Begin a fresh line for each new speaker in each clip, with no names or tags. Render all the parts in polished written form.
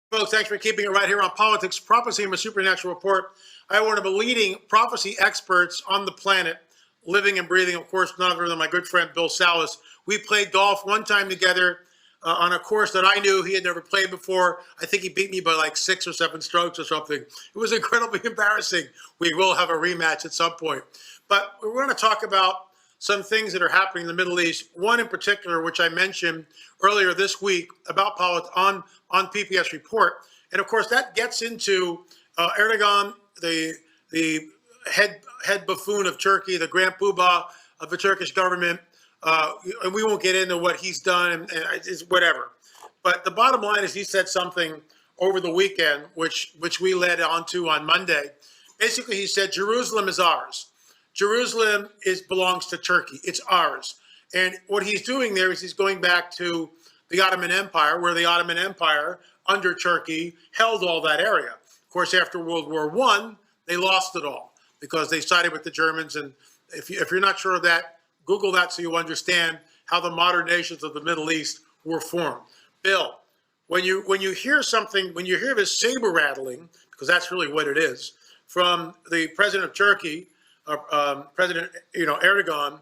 Folks, thanks for keeping it right here on Politics, Prophecy, and a Supernatural Report. I have one of the leading prophecy experts on the planet, living and breathing, of course, none other than my good friend Bill Salus. We played golf one time together on a course that I knew he had never played before. I think he beat me by like 6 or 7 strokes or something. It was incredibly embarrassing. We will have a rematch at some point. But we're going to talk about some things that are happening in the Middle East. One in particular, which I mentioned earlier this week about politics on PP&S report. And of course, that gets into Erdogan, the head buffoon of Turkey, the grand poobah of the Turkish government. And we won't get into what he's done and it's whatever. But the bottom line is he said something over the weekend, which we led onto on Monday. Basically, he said, Jerusalem is ours. Jerusalem belongs to Turkey. It's ours. And what he's doing there is he's going back to the Ottoman Empire, where the Ottoman Empire under Turkey held all that area. Of course, after World War I, they lost it all because they sided with the Germans. And if you're not sure of that, Google that so you understand how the modern nations of the Middle East were formed. Bill, when you hear something, when you hear this saber rattling, because that's really what it is, from the president of Turkey, President Erdogan,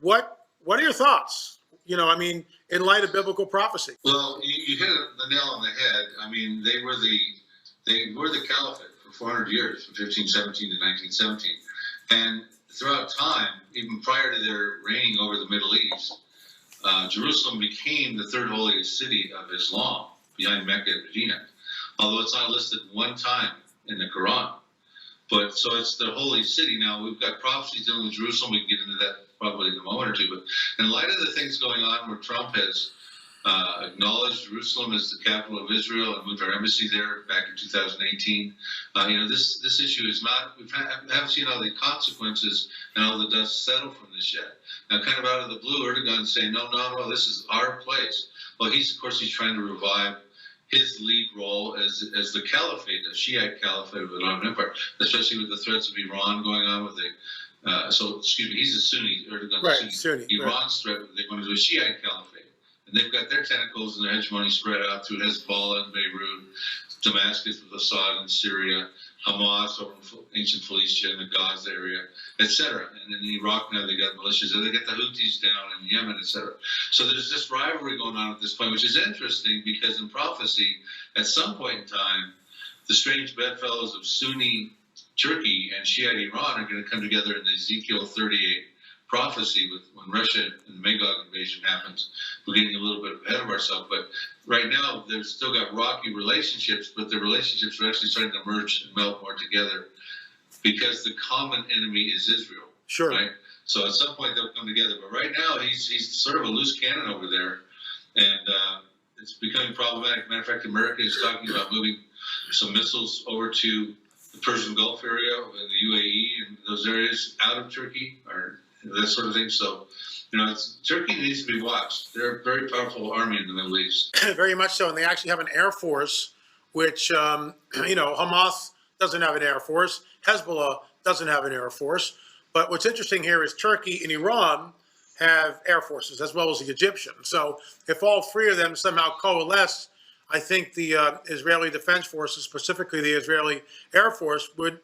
what are your thoughts? In light of biblical prophecy.
Well, you hit the nail on the head. I mean, they were the caliphate for 400 years, from 1517 to 1917, and throughout time, even prior to their reigning over the Middle East, Jerusalem became the third holiest city of Islam, behind Mecca and Medina, although it's not listed one time in the Quran. But so it's the holy city. Now, we've got prophecies dealing with Jerusalem. We can get into that probably in a moment or two. But in light of the things going on where Trump has acknowledged Jerusalem as the capital of Israel and moved our embassy there back in 2018, this issue is not, we haven't seen all the consequences and all the dust settle from this yet. Now, kind of out of the blue, Erdogan's saying, no, this is our place. Well, he's trying to revive his lead role as the caliphate, the Shiite caliphate of the Ottoman Empire, especially with the threats of Iran going on with he's a Sunni, Erdogan's
right,
Sunni. Iran's
right.
threat, they want to do a Shiite caliphate. And they've got their tentacles and their hegemony spread out through Hezbollah in Beirut, Damascus with Assad in Syria, Hamas over in ancient Philistia in the Gaza area, etc. And in Iraq now they got militias, and they get the Houthis down in Yemen, etc. So there's this rivalry going on at this point, which is interesting because in prophecy, at some point in time, the strange bedfellows of Sunni Turkey and Shiite Iran are going to come together in the Ezekiel 38 prophecy when Russia and the Magog invasion happens. We're getting a little bit ahead of ourselves, but right now they've still got rocky relationships, but the relationships are actually starting to merge and melt more together because the common enemy is Israel.
Sure.
Right? So at some point they'll come together, but right now he's sort of a loose cannon over there, and it's becoming problematic. Matter of fact, America is talking about moving some missiles over to the Persian Gulf area, the UAE, and those areas out of Turkey, or that sort of thing. So, Turkey needs to be watched. They're a very powerful army in the Middle East.
Very much so. And they actually have an air force, which, Hamas doesn't have an air force. Hezbollah doesn't have an air force. But what's interesting here is Turkey and Iran have air forces, as well as the Egyptians. So if all three of them somehow coalesce, I think the Israeli Defense Forces, specifically the Israeli Air Force, would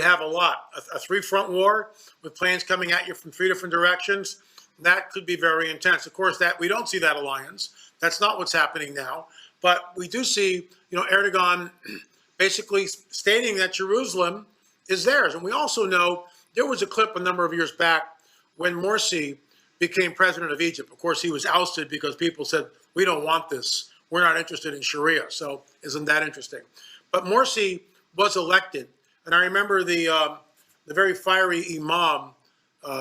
have a lot. A three-front war with planes coming at you from 3 different directions, that could be very intense. Of course, that we don't see that alliance. That's not what's happening now. But we do see, Erdogan basically stating that Jerusalem is theirs. And we also know there was a clip a number of years back when Morsi became president of Egypt. Of course, he was ousted because people said, we don't want this. We're not interested in Sharia. So isn't that interesting? But Morsi was elected. And I remember the very fiery imam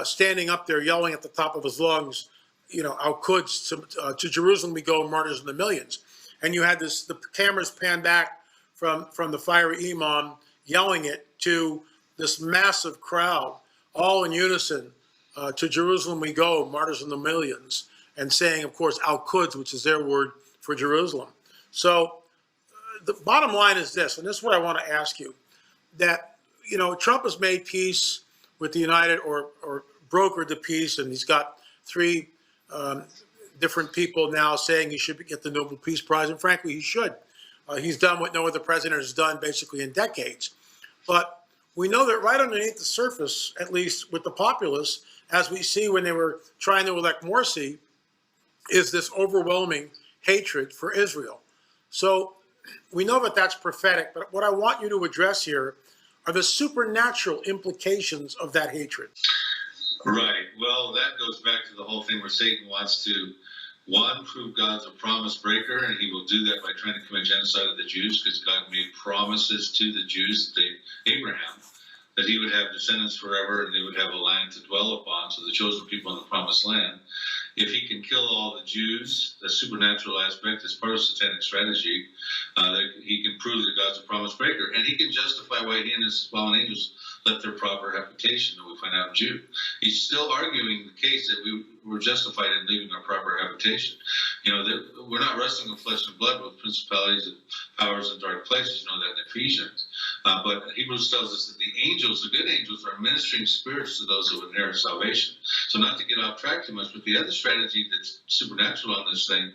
standing up there yelling at the top of his lungs, Al-Quds, to Jerusalem we go, martyrs in the millions. And you had the cameras pan back from the fiery imam yelling it to this massive crowd, all in unison, to Jerusalem we go, martyrs in the millions, and saying, of course, Al-Quds, which is their word for Jerusalem. So the bottom line is this, and this is what I want to ask you, that, Trump has made peace with the United or brokered the peace, and he's got 3 different people now saying he should get the Nobel Peace Prize, and frankly, he should. He's done what no other president has done basically in decades. But we know that right underneath the surface, at least with the populace, as we see when they were trying to elect Morsi, is this overwhelming hatred for Israel. So we know that that's prophetic, but what I want you to address here are the supernatural implications of that hatred.
Right. Well, that goes back to the whole thing where Satan wants to, one, prove God's a promise breaker, and he will do that by trying to commit genocide of the Jews, because God made promises to the Jews, Abraham, that he would have descendants forever and they would have a land to dwell upon, so the chosen people in the promised land. If he can kill all the Jews, the supernatural aspect is part of satanic strategy, that he can prove that God's a promise breaker, and he can justify why he and his fallen angels left their proper habitation, that we find out in Jude. He's still arguing the case that we were justified in leaving our proper habitation. You know, we're not wrestling with flesh and blood, with principalities and powers in dark places. You know that in Ephesians. But Hebrews tells us that the angels, the good angels, are ministering spirits to those who inherit salvation. So not to get off track too much, but the other strategy that's supernatural on this thing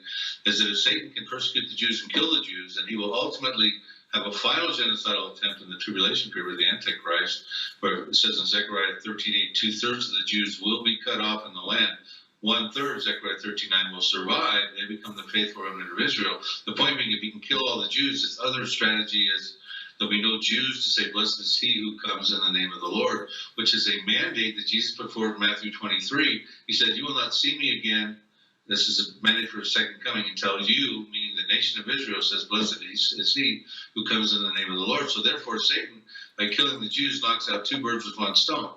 is that if Satan can persecute the Jews and kill the Jews, then he will ultimately have a final genocidal attempt in the tribulation period with the Antichrist, where it says in Zechariah 13:8, 2/3 of the Jews will be cut off in the land. 1/3, Zechariah 13:9, will survive. They become the faithful remnant of Israel. The point being, if he can kill all the Jews, his other strategy is there'll be no Jews to say, blessed is he who comes in the name of the Lord, which is a mandate that Jesus put forward in Matthew 23. He said, you will not see me again. This is a mandate for his second coming, until you, meaning the nation of Israel, says, blessed is he who comes in the name of the Lord. So therefore, Satan, by killing the Jews, knocks out two birds with one stone.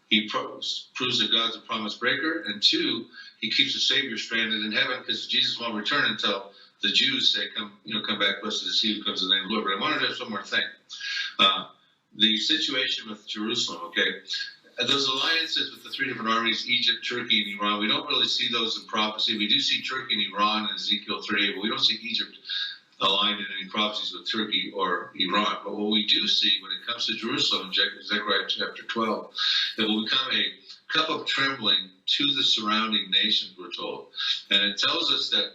He proves that God's a promise breaker, and two, he keeps the Savior stranded in heaven, because Jesus won't return until the Jews say, come back, blessed is he who comes in the name of the Lord. But I wanted to have one more thing. The situation with Jerusalem, okay? Those alliances with the three different armies, Egypt, Turkey, and Iran, we don't really see those in prophecy. We do see Turkey and Iran in Ezekiel 38, but we don't see Egypt aligned in any prophecies with Turkey or Iran. But what we do see when it comes to Jerusalem in Zechariah chapter 12, it will become a cup of trembling to the surrounding nations, we're told. And it tells us that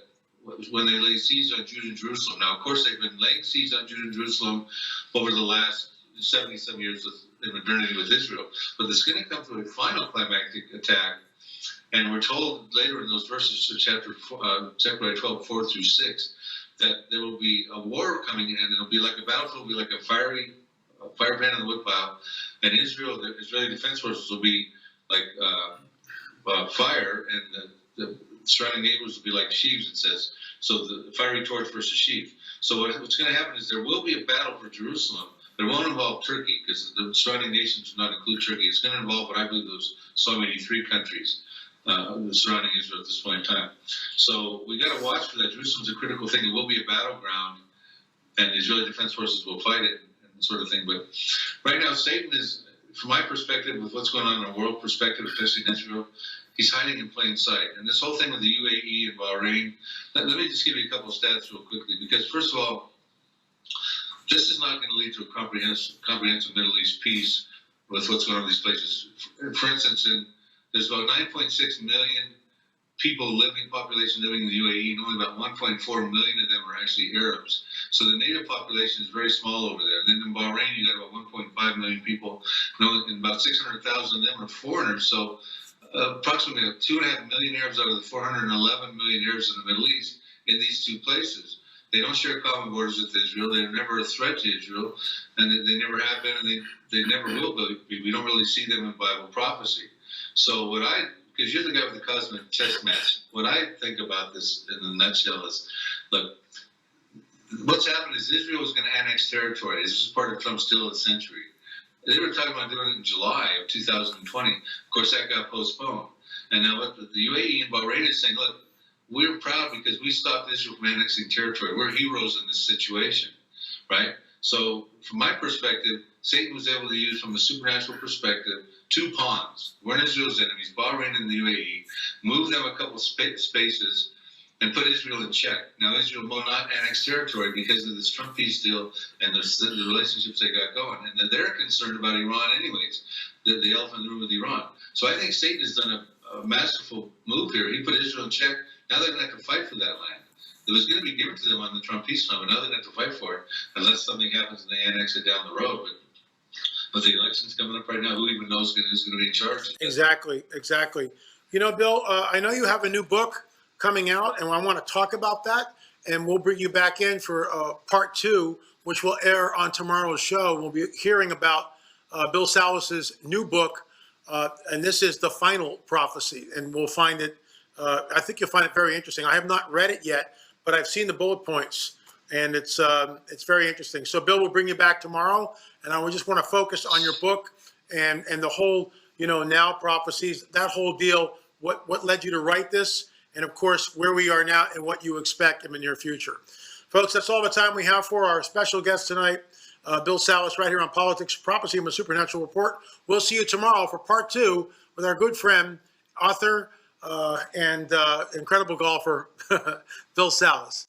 when they lay siege on Judah and Jerusalem. Now, of course, they've been laying siege on Judah and Jerusalem over the last 70-some years in modernity with Israel. But it's going to come to a final climactic attack. And we're told later in those verses of Zechariah 12, 4-6, that there will be a war coming, and it'll be like a battlefield, will be like a firebrand in the woodpile. And Israel, the Israeli defense forces, will be like fire, and the surrounding neighbors will be like sheaves, it says. So the fiery torch versus sheaf. So what's going to happen is there will be a battle for Jerusalem, but it won't involve Turkey, because the surrounding nations do not include Turkey. It's going to involve what I believe those Psalm 83 countries surrounding Israel at this point in time. So we got to watch for that. Jerusalem's a critical thing. It will be a battleground, and the Israeli defense forces will fight it, and sort of thing. But right now, Satan is, from my perspective, with what's going on in a world perspective, especially in Israel, he's hiding in plain sight. And this whole thing with the UAE and Bahrain, let me just give you a couple of stats real quickly. Because first of all, this is not going to lead to a comprehensive Middle East peace with what's going on in these places. For instance, there's about 9.6 million population living in the UAE, and only about 1.4 million of them are actually Arabs. So the native population is very small over there. And then in Bahrain, you got about 1.5 million people, and about 600,000 of them are foreigners. So approximately 2.5 million Arabs out of the 411 million Arabs in the Middle East in these two places. They don't share common borders with Israel. They're never a threat to Israel, and they never have been, and they never will be. We don't really see them in Bible prophecy. So because you're the guy with the cosmic chess match, what I think about this in a nutshell is, look, what's happened is Israel is going to annex territory. This is part of Trump's deal of the century. They were talking about doing it in July of 2020. Of course, that got postponed. And now what the UAE and Bahrain is saying, look, we're proud because we stopped Israel from annexing territory. We're heroes in this situation, right? So from my perspective, Satan was able to use, from a supernatural perspective, two pawns. We're Israel's enemies, Bahrain and the UAE, move them a couple spaces and put Israel in check. Now, Israel will not annex territory because of this Trump peace deal and the relationships they got going. And they're concerned about Iran anyways, the elephant in the room with Iran. So I think Satan has done a masterful move here. He put Israel in check. Now they're going to have to fight for that land. It was going to be given to them on the Trump peace plan, but now they have to fight for it unless something happens and they annex it down the road. But the election's coming up right now. Who even knows who's going to be in charge?
Exactly, exactly. You know, Bill, I know you have a new book coming out, and I want to talk about that. And we'll bring you back in for part 2, which will air on tomorrow's show. We'll be hearing about Bill Salus's new book, and this is The Final Prophecy. And we'll find it, I think you'll find it very interesting. I have not read it yet, but I've seen the bullet points, and it's very interesting. So, Bill, we'll bring you back tomorrow, and I just want to focus on your book and the whole, now prophecies, that whole deal, what led you to write this, and of course, where we are now and what you expect in the near future. Folks, that's all the time we have for our special guest tonight, Bill Salus, right here on Politics, Prophecy, and the Supernatural Report. We'll see you tomorrow for part 2 with our good friend, author, and incredible golfer, Bill Salus.